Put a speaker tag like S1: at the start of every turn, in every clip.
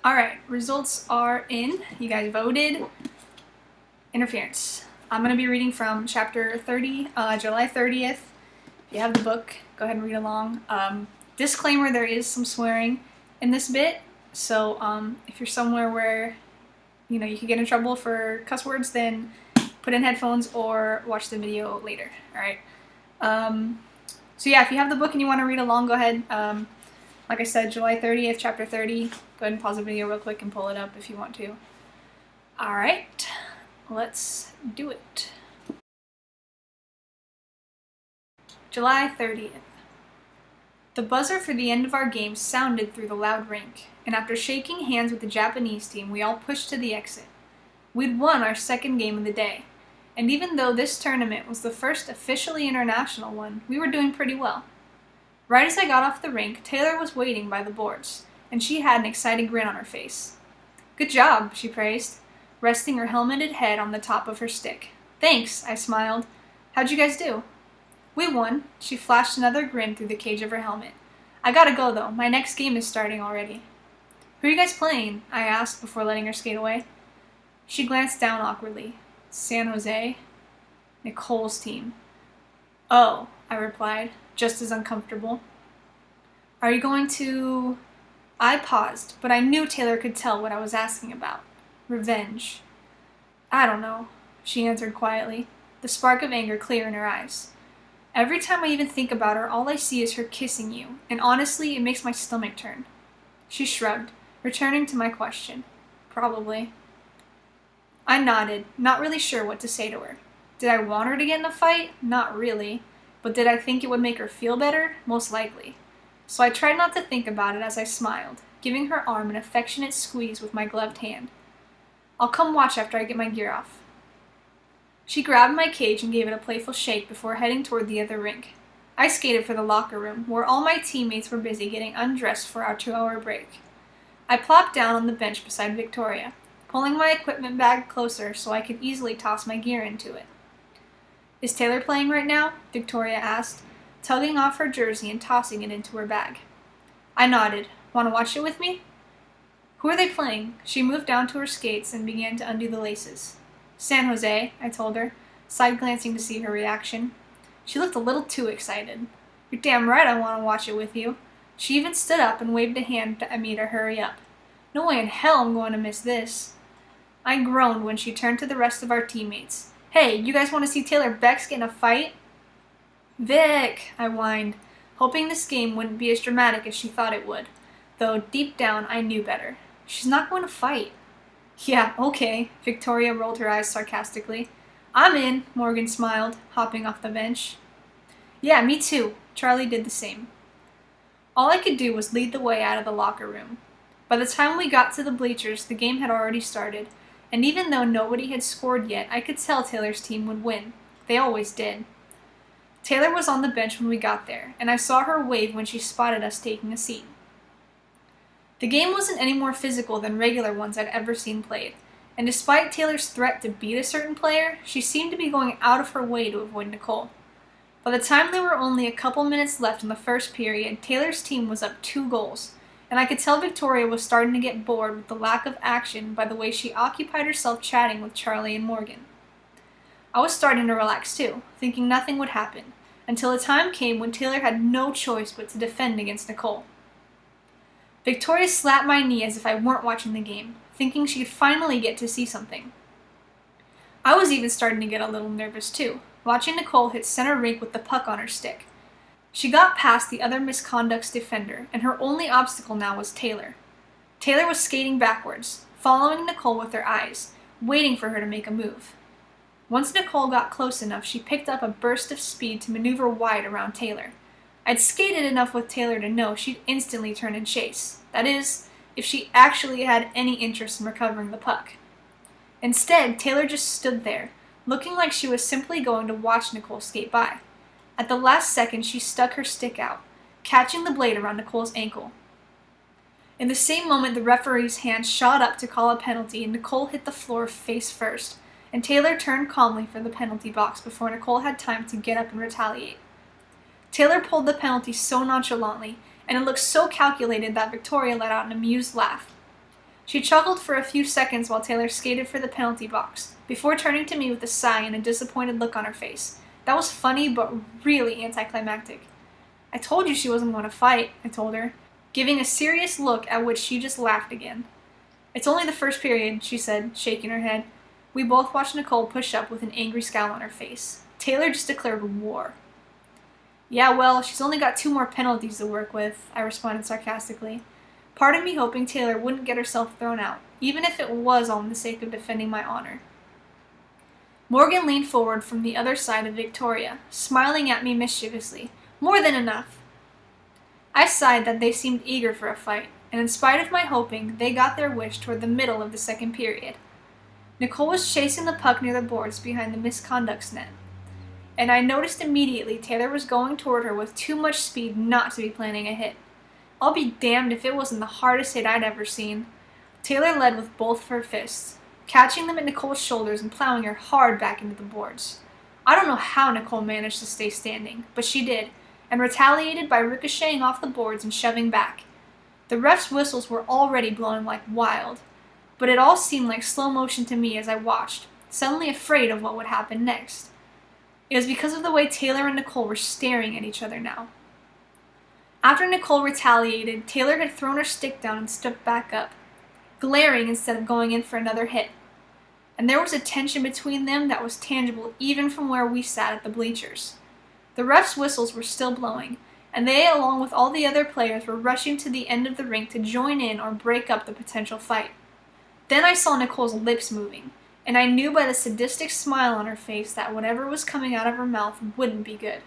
S1: Alright, results are in. You guys voted. Interference. I'm going to be reading from chapter 30, July 30th. If you have the book, go ahead and read along. Disclaimer, there is some swearing in this bit, so if you're somewhere where you could get in trouble for cuss words, then put in headphones or watch the video later. Alright. So yeah, if you have the book and you want to read along, go ahead. Like I said, July 30th, chapter 30. Go ahead and pause the video real quick and pull it up if you want to. Alright, let's do it. July 30th. The buzzer for the end of our game sounded through the loud rink, and after shaking hands with the Japanese team, we all pushed to the exit. We'd won our second game of the day, and even though this tournament was the first officially international one, we were doing pretty well. Right as I got off the rink, Taylor was waiting by the boards, and she had an excited grin on her face. "Good job," she praised, resting her helmeted head on the top of her stick. "Thanks," I smiled. "How'd you guys do?" "We won." She flashed another grin through the cage of her helmet. "I gotta go, though. My next game is starting already." "Who are you guys playing?" I asked before letting her skate away. She glanced down awkwardly. "San Jose? Nicole's team." "Oh," I replied, just as uncomfortable. "Are you going to—" I paused, but I knew Taylor could tell what I was asking about. Revenge. "I don't know," she answered quietly, the spark of anger clear in her eyes. "Every time I even think about her, all I see is her kissing you, and honestly, it makes my stomach turn." She shrugged, returning to my question. "Probably." I nodded, not really sure what to say to her. Did I want her to get in a fight? Not really. But did I think it would make her feel better? Most likely. So I tried not to think about it as I smiled, giving her arm an affectionate squeeze with my gloved hand. "I'll come watch after I get my gear off." She grabbed my cage and gave it a playful shake before heading toward the other rink. I skated for the locker room, where all my teammates were busy getting undressed for our 2-hour break. I plopped down on the bench beside Victoria, pulling my equipment bag closer so I could easily toss my gear into it. "Is Taylor playing right now?" Victoria asked, tugging off her jersey and tossing it into her bag. I nodded. "Want to watch it with me?" "Who are they playing?" She moved down to her skates and began to undo the laces. "San Jose," I told her, side-glancing to see her reaction. She looked a little too excited. "You're damn right I want to watch it with you." She even stood up and waved a hand at me to hurry up. "No way in hell I'm going to miss this." I groaned when she turned to the rest of our teammates. "Hey, you guys want to see Taylor Bex get in a fight?" "Vic," I whined, hoping this game wouldn't be as dramatic as she thought it would, though deep down I knew better. "She's not going to fight." "Yeah, okay," Victoria rolled her eyes sarcastically. "I'm in," Morgan smiled, hopping off the bench. "Yeah, me too." Charlie did the same. All I could do was lead the way out of the locker room. By the time we got to the bleachers, the game had already started, and even though nobody had scored yet, I could tell Taylor's team would win. They always did. Taylor was on the bench when we got there, and I saw her wave when she spotted us taking a seat. The game wasn't any more physical than regular ones I'd ever seen played, and despite Taylor's threat to beat a certain player, she seemed to be going out of her way to avoid Nicole. By the time there were only a couple minutes left in the first period, Taylor's team was up 2 goals, and I could tell Victoria was starting to get bored with the lack of action by the way she occupied herself chatting with Charlie and Morgan. I was starting to relax too, thinking nothing would happen, until a time came when Taylor had no choice but to defend against Nicole. Victoria slapped my knee as if I weren't watching the game, thinking she could finally get to see something. I was even starting to get a little nervous too, watching Nicole hit center rink with the puck on her stick. She got past the other misconduct's defender, and her only obstacle now was Taylor. Taylor was skating backwards, following Nicole with her eyes, waiting for her to make a move. Once Nicole got close enough, she picked up a burst of speed to maneuver wide around Taylor. I'd skated enough with Taylor to know she'd instantly turn and chase. That is, if she actually had any interest in recovering the puck. Instead, Taylor just stood there, looking like she was simply going to watch Nicole skate by. At the last second, she stuck her stick out, catching the blade around Nicole's ankle. In the same moment, the referee's hand shot up to call a penalty, and Nicole hit the floor face first, and Taylor turned calmly for the penalty box before Nicole had time to get up and retaliate. Taylor pulled the penalty so nonchalantly, and it looked so calculated that Victoria let out an amused laugh. She chuckled for a few seconds while Taylor skated for the penalty box, before turning to me with a sigh and a disappointed look on her face. That was funny, but really anticlimactic. I told you she wasn't going to fight, I told her, giving a serious look at which she just laughed again. It's only the first period, she said, shaking her head. We both watched Nicole push up with an angry scowl on her face. Taylor just declared war. Yeah, well, she's only got 2 more penalties to work with, I responded sarcastically. Part of me hoping Taylor wouldn't get herself thrown out, even if it was all in the sake of defending my honor. Morgan leaned forward from the other side of Victoria, smiling at me mischievously. More than enough! I sighed that they seemed eager for a fight, and in spite of my hoping, they got their wish toward the middle of the second period. Nicole was chasing the puck near the boards behind the misconduct's net, and I noticed immediately Taylor was going toward her with too much speed not to be planning a hit. I'll be damned if it wasn't the hardest hit I'd ever seen. Taylor led with both of her fists, catching them at Nicole's shoulders and plowing her hard back into the boards. I don't know how Nicole managed to stay standing, but she did, and retaliated by ricocheting off the boards and shoving back. The refs' whistles were already blowing like wild, but it all seemed like slow motion to me as I watched, suddenly afraid of what would happen next. It was because of the way Taylor and Nicole were staring at each other now. After Nicole retaliated, Taylor had thrown her stick down and stepped back up, glaring instead of going in for another hit. And there was a tension between them that was tangible even from where we sat at the bleachers. The refs' whistles were still blowing, and they, along with all the other players, were rushing to the end of the rink to join in or break up the potential fight. Then I saw Nicole's lips moving, and I knew by the sadistic smile on her face that whatever was coming out of her mouth wouldn't be good.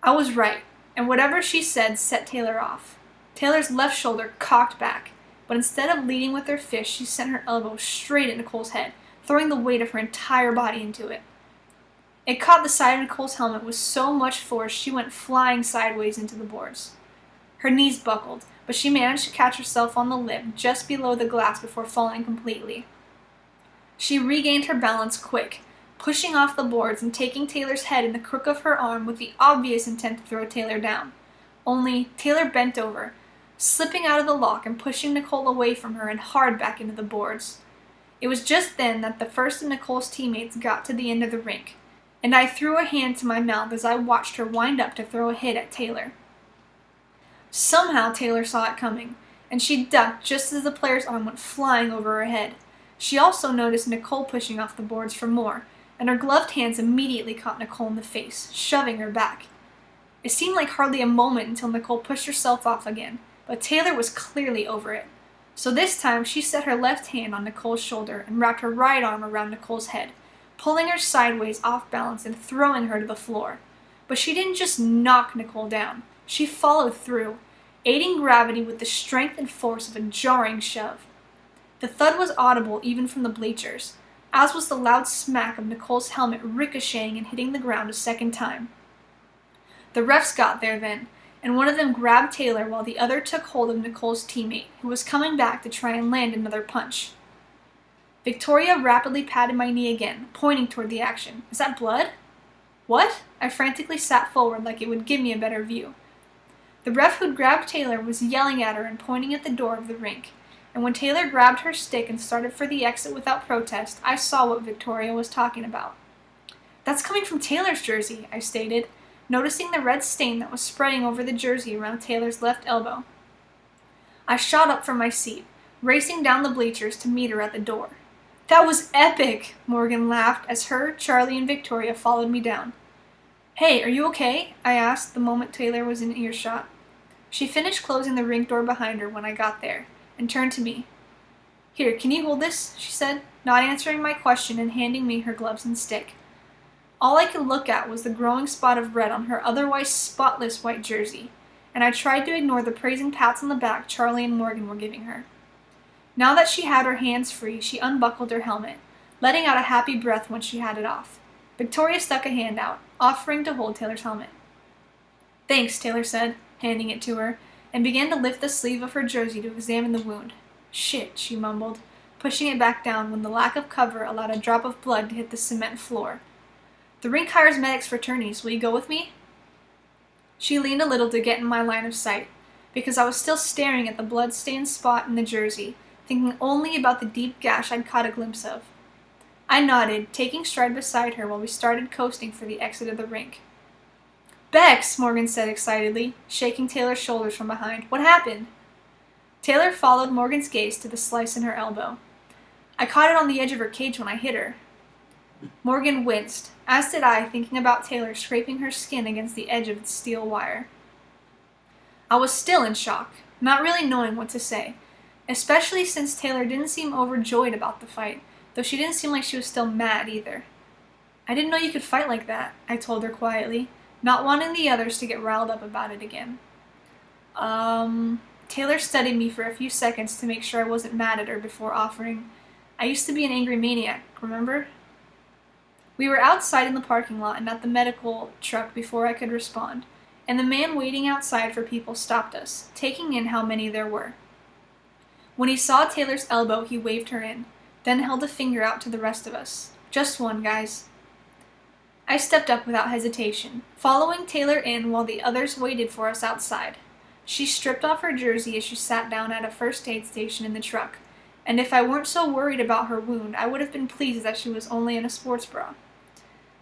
S1: I was right, and whatever she said set Taylor off. Taylor's left shoulder cocked back, but instead of leading with her fist, she sent her elbow straight at Nicole's head, throwing the weight of her entire body into it. It caught the side of Nicole's helmet with so much force she went flying sideways into the boards. Her knees buckled, but she managed to catch herself on the lip just below the glass before falling completely. She regained her balance quick, pushing off the boards and taking Taylor's head in the crook of her arm with the obvious intent to throw Taylor down. Only, Taylor bent over, slipping out of the lock and pushing Nicole away from her and hard back into the boards. It was just then that the first of Nicole's teammates got to the end of the rink, and I threw a hand to my mouth as I watched her wind up to throw a hit at Taylor. Somehow Taylor saw it coming, and she ducked just as the player's arm went flying over her head. She also noticed Nicole pushing off the boards for more, and her gloved hands immediately caught Nicole in the face, shoving her back. It seemed like hardly a moment until Nicole pushed herself off again, but Taylor was clearly over it. So this time she set her left hand on Nicole's shoulder and wrapped her right arm around Nicole's head, pulling her sideways off balance and throwing her to the floor. But she didn't just knock Nicole down. She followed through, aiding gravity with the strength and force of a jarring shove. The thud was audible even from the bleachers, as was the loud smack of Nicole's helmet ricocheting and hitting the ground a second time. The refs got there then, and one of them grabbed Taylor while the other took hold of Nicole's teammate, who was coming back to try and land another punch. Victoria rapidly patted my knee again, pointing toward the action. Is that blood? What? I frantically sat forward like it would give me a better view. The ref who'd grabbed Taylor was yelling at her and pointing at the door of the rink, and when Taylor grabbed her stick and started for the exit without protest, I saw what Victoria was talking about. That's coming from Taylor's jersey, I stated, noticing the red stain that was spreading over the jersey around Taylor's left elbow. I shot up from my seat, racing down the bleachers to meet her at the door. That was epic, Morgan laughed as her, Charlie, and Victoria followed me down. Hey, are you okay? I asked the moment Taylor was in earshot. She finished closing the rink door behind her when I got there, and turned to me. Here, can you hold this? She said, not answering my question and handing me her gloves and stick. All I could look at was the growing spot of red on her otherwise spotless white jersey, and I tried to ignore the praising pats on the back Charlie and Morgan were giving her. Now that she had her hands free, she unbuckled her helmet, letting out a happy breath when she had it off. Victoria stuck a hand out, offering to hold Taylor's helmet. Thanks, Taylor said, handing it to her, and began to lift the sleeve of her jersey to examine the wound. Shit, she mumbled, pushing it back down when the lack of cover allowed a drop of blood to hit the cement floor. The rink hires medics for tourneys. Will you go with me? She leaned a little to get in my line of sight, because I was still staring at the blood-stained spot in the jersey, thinking only about the deep gash I'd caught a glimpse of. I nodded, taking stride beside her while we started coasting for the exit of the rink. "Bex," Morgan said excitedly, shaking Taylor's shoulders from behind. "What happened?" Taylor followed Morgan's gaze to the slice in her elbow. "I caught it on the edge of her cage when I hit her." Morgan winced, as did I, thinking about Taylor scraping her skin against the edge of the steel wire. I was still in shock, not really knowing what to say, especially since Taylor didn't seem overjoyed about the fight, though she didn't seem like she was still mad either. "I didn't know you could fight like that," I told her quietly, not wanting the others to get riled up about it again. Taylor studied me for a few seconds to make sure I wasn't mad at her before offering, "I used to be an angry maniac, remember?" We were outside in the parking lot and at the medical truck before I could respond, and the man waiting outside for people stopped us, taking in how many there were. When he saw Taylor's elbow, he waved her in, then held a finger out to the rest of us. "Just one, guys." I stepped up without hesitation, following Taylor in while the others waited for us outside. She stripped off her jersey as she sat down at a first aid station in the truck, and if I weren't so worried about her wound, I would have been pleased that she was only in a sports bra.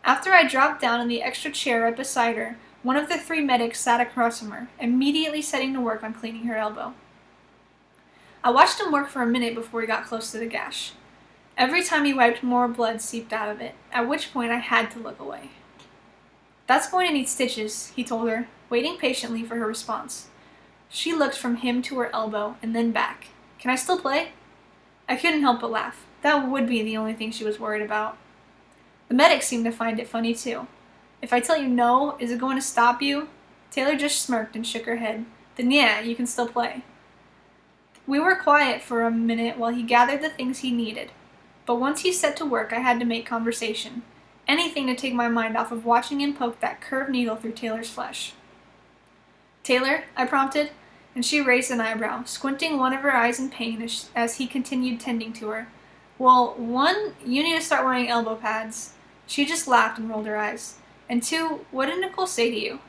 S1: After I dropped down in the extra chair right beside her, one of the 3 medics sat across from her, immediately setting to work on cleaning her elbow. I watched him work for a minute before he got close to the gash. Every time he wiped, more blood seeped out of it, at which point I had to look away. "That's going to need stitches," he told her, waiting patiently for her response. She looked from him to her elbow, and then back. "Can I still play?" I couldn't help but laugh. That would be the only thing she was worried about. The medic seemed to find it funny too. "If I tell you no, is it going to stop you?" Taylor just smirked and shook her head. "Then yeah, you can still play." We were quiet for a minute while he gathered the things he needed. But once he set to work, I had to make conversation. Anything to take my mind off of watching him poke that curved needle through Taylor's flesh. "Taylor," I prompted, and she raised an eyebrow, squinting one of her eyes in pain as he continued tending to her. "Well, 1, you need to start wearing elbow pads." She just laughed and rolled her eyes. "And 2, what did Nicole say to you?"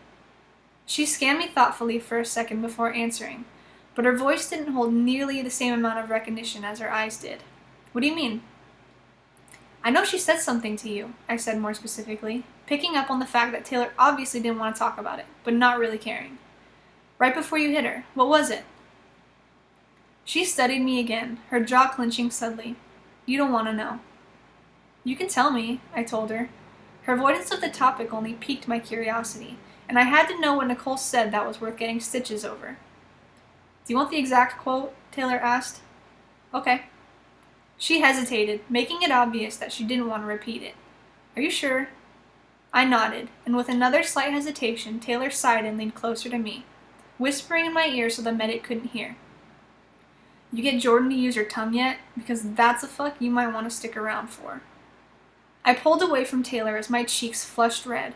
S1: She scanned me thoughtfully for a second before answering, but her voice didn't hold nearly the same amount of recognition as her eyes did. "What do you mean?" "I know she said something to you," I said more specifically, picking up on the fact that Taylor obviously didn't want to talk about it, but not really caring. "Right before you hit her. What was it?" She studied me again, her jaw clenching suddenly. "You don't want to know." "You can tell me," I told her. Her avoidance of the topic only piqued my curiosity, and I had to know what Nicole said that was worth getting stitches over. "Do you want the exact quote?" Taylor asked. "Okay." She hesitated, making it obvious that she didn't want to repeat it. "Are you sure?" I nodded, and with another slight hesitation, Taylor sighed and leaned closer to me, whispering in my ear so the medic couldn't hear. "You get Jordan to use her tongue yet? Because that's a fuck you might want to stick around for." I pulled away from Taylor as my cheeks flushed red.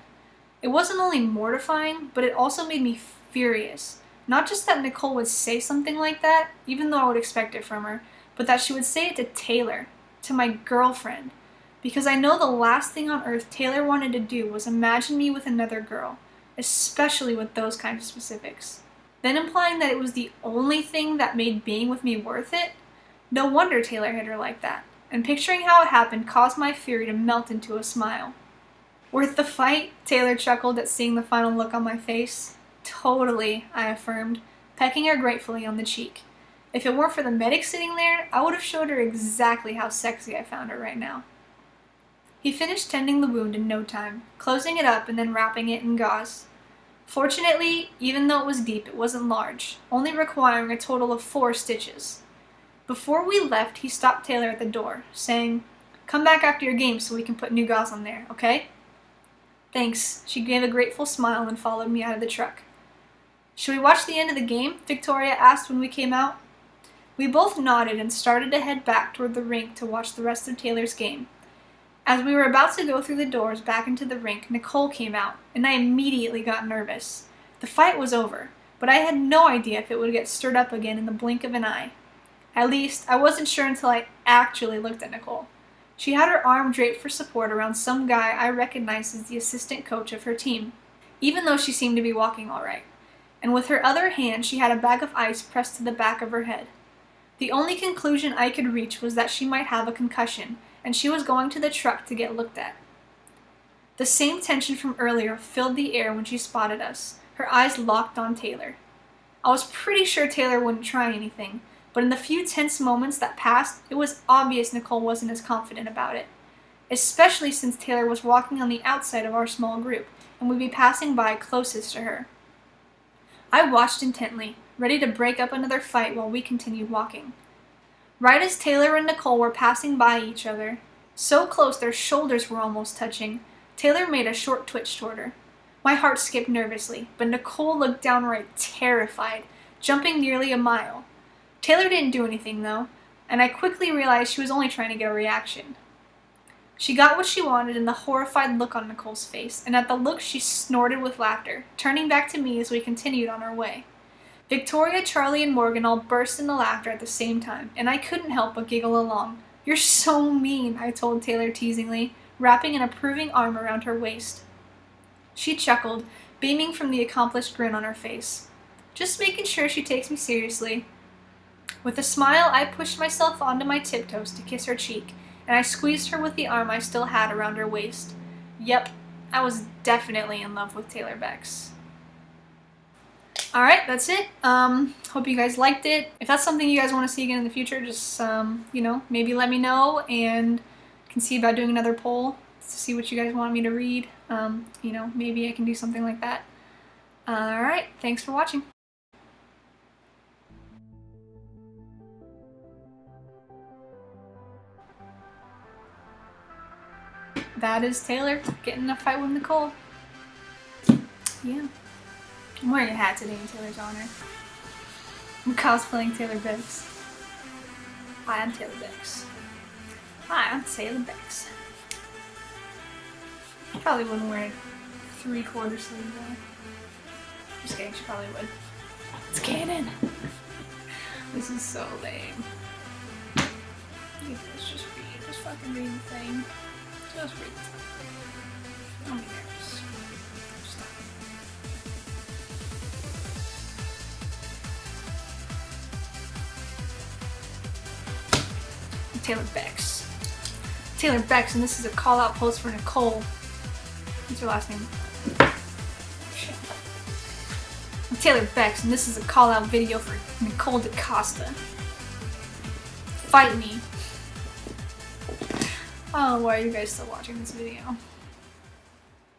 S1: It wasn't only mortifying, but it also made me furious. Not just that Nicole would say something like that, even though I would expect it from her, but that she would say it to Taylor, to my girlfriend. Because I know the last thing on earth Taylor wanted to do was imagine me with another girl, especially with those kinds of specifics. Then implying that it was the only thing that made being with me worth it? No wonder Taylor hit her like that, and picturing how it happened caused my fury to melt into a smile. "Worth the fight?" Taylor chuckled at seeing the final look on my face. "Totally," I affirmed, pecking her gratefully on the cheek. If it weren't for the medic sitting there, I would have showed her exactly how sexy I found her right now. He finished tending the wound in no time, closing it up and then wrapping it in gauze. Fortunately, even though it was deep, it wasn't large, only requiring a total of 4 stitches. Before we left, he stopped Taylor at the door, saying, "Come back after your game so we can put new gauze on there, okay?" "Thanks." She gave a grateful smile and followed me out of the truck. "Should we watch the end of the game?" Victoria asked when we came out. We both nodded and started to head back toward the rink to watch the rest of Taylor's game. As we were about to go through the doors back into the rink, Nicole came out, and I immediately got nervous. The fight was over, but I had no idea if it would get stirred up again in the blink of an eye. At least, I wasn't sure until I actually looked at Nicole. She had her arm draped for support around some guy I recognized as the assistant coach of her team, even though she seemed to be walking all right. And with her other hand, she had a bag of ice pressed to the back of her head. The only conclusion I could reach was that she might have a concussion, and she was going to the truck to get looked at. The same tension from earlier filled the air when she spotted us, her eyes locked on Taylor. I was pretty sure Taylor wouldn't try anything, but in the few tense moments that passed, it was obvious Nicole wasn't as confident about it, especially since Taylor was walking on the outside of our small group and would be passing by closest to her. I watched intently, ready to break up another fight while we continued walking. Right as Taylor and Nicole were passing by each other, so close their shoulders were almost touching, Taylor made a short twitch toward her. My heart skipped nervously, but Nicole looked downright terrified, jumping nearly a mile. Taylor didn't do anything, though, and I quickly realized she was only trying to get a reaction. She got what she wanted in the horrified look on Nicole's face, and at the look she snorted with laughter, turning back to me as we continued on our way. Victoria, Charlie, and Morgan all burst into laughter at the same time, and I couldn't help but giggle along. "You're so mean," I told Taylor teasingly, wrapping an approving arm around her waist. She chuckled, beaming from the accomplished grin on her face. "Just making sure she takes me seriously." With a smile, I pushed myself onto my tiptoes to kiss her cheek, and I squeezed her with the arm I still had around her waist. Yep, I was definitely in love with Taylor Becks. Alright, that's it. Hope you guys liked it. If that's something you guys want to see again in the future, just, maybe let me know, and I can see about doing another poll to see what you guys want me to read. Maybe I can do something like that. Alright, thanks for watching. That is Taylor getting in a fight with Nicole. Yeah. I'm wearing a hat today in Taylor's honor. I'm cosplaying Taylor Becks. Hi, I'm Taylor Becks. Hi, I'm Taylor Becks. Probably wouldn't wear a 3/4 sleeve though. Just kidding, she probably would. It's canon! This is so lame. Let's just read. Just fucking read the thing. Just read the thing. Don't be nervous. Stop. I'm Taylor Becks. Taylor Becks, and this is a call-out post for Nicole. What's her last name? Shit. I'm Taylor Becks, and this is a call-out video for Nicole DaCosta. Fight me. Oh, why are you guys still watching this video?